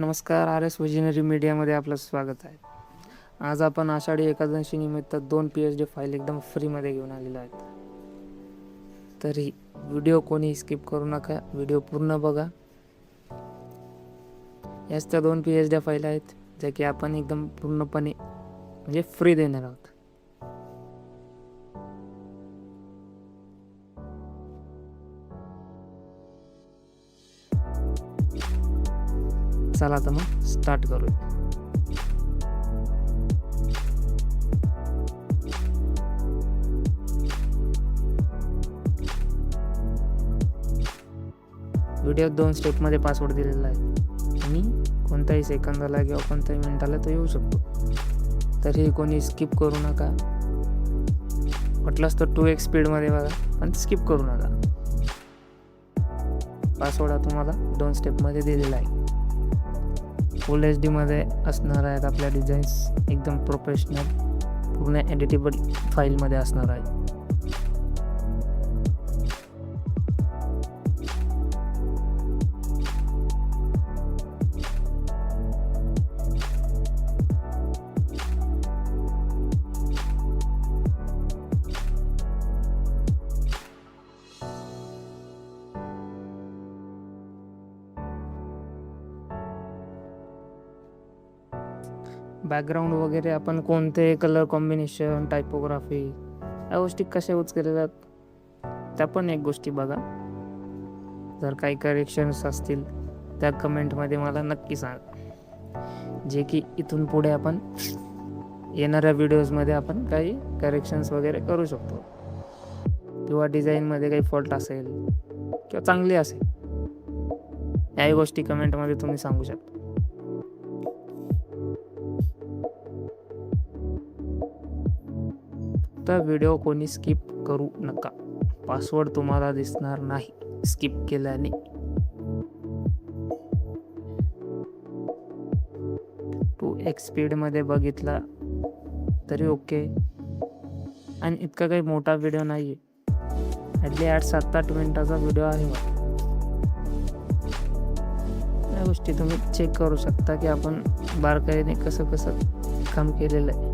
नमस्कार, rsvisionary मीडियामध्ये आपलं स्वागत आहे. आज आपण आषाढी एकादशी निमित्त 2 PhD फाईल एकदम फ्रीमध्ये घेऊन आलेलो आहेत. तरी व्हिडिओ कोणी स्किप करू नका, व्हिडिओ पूर्ण बघा. याच त्या 2 PhD फाईल आहेत ज्या की आपण एकदम पूर्णपणे म्हणजे फ्री देणार आहोत. चला तर मग स्टार्ट करूया. व्हिडिओ 2 स्टेपमध्ये पासवर्ड दिलेला आहे आणि कोणत्याही सेकंदाला किंवा कोणत्याही मिनिटाला तो येऊ शकतो. तरीही कोणी स्किप करू नका. म्हटलंच तर 2x स्पीडमध्ये बघा, पण स्किप करू नका. पासवर्ड हा तुम्हाला 2 स्टेपमध्ये दिलेला आहे. फुल HD मध्ये असणार आहेत आपल्या डिझाईन्स, एकदम प्रोफेशनल, पूर्ण एडिटेबल फाईलमध्ये असणार आहे. बॅकग्राऊंड वगैरे आपण कोणते कलर कॉम्बिनेशन, टायपोग्राफी या गोष्टी कशा यूज केलेल्या त्या पण एक गोष्टी बघा. जर काही करेक्शन्स असतील त्या कमेंटमध्ये मला नक्की सांगा, जे की इथून पुढे आपण येणाऱ्या व्हिडिओजमध्ये आपण काही करेक्शन्स वगैरे करू शकतो. किंवा डिझाईनमध्ये काही फॉल्ट असेल किंवा चांगली असेल, याही गोष्टी कमेंटमध्ये तुम्ही सांगू शकता. तर व्हिडिओ कोणी स्किप करू नका. पासवर्ड तुम्हाला दिसणार नाही स्किप केल्याने. टू एक्स स्पीडमध्ये बघितला तरी ओके. आणि इतका काही मोठा व्हिडिओ नाही आहे, ॲटली 7-8 मिनिटाचा व्हिडिओ आहे. या गोष्टी तुम्ही चेक करू शकता की आपण बारकाईने कसं काम केलेलं आहे.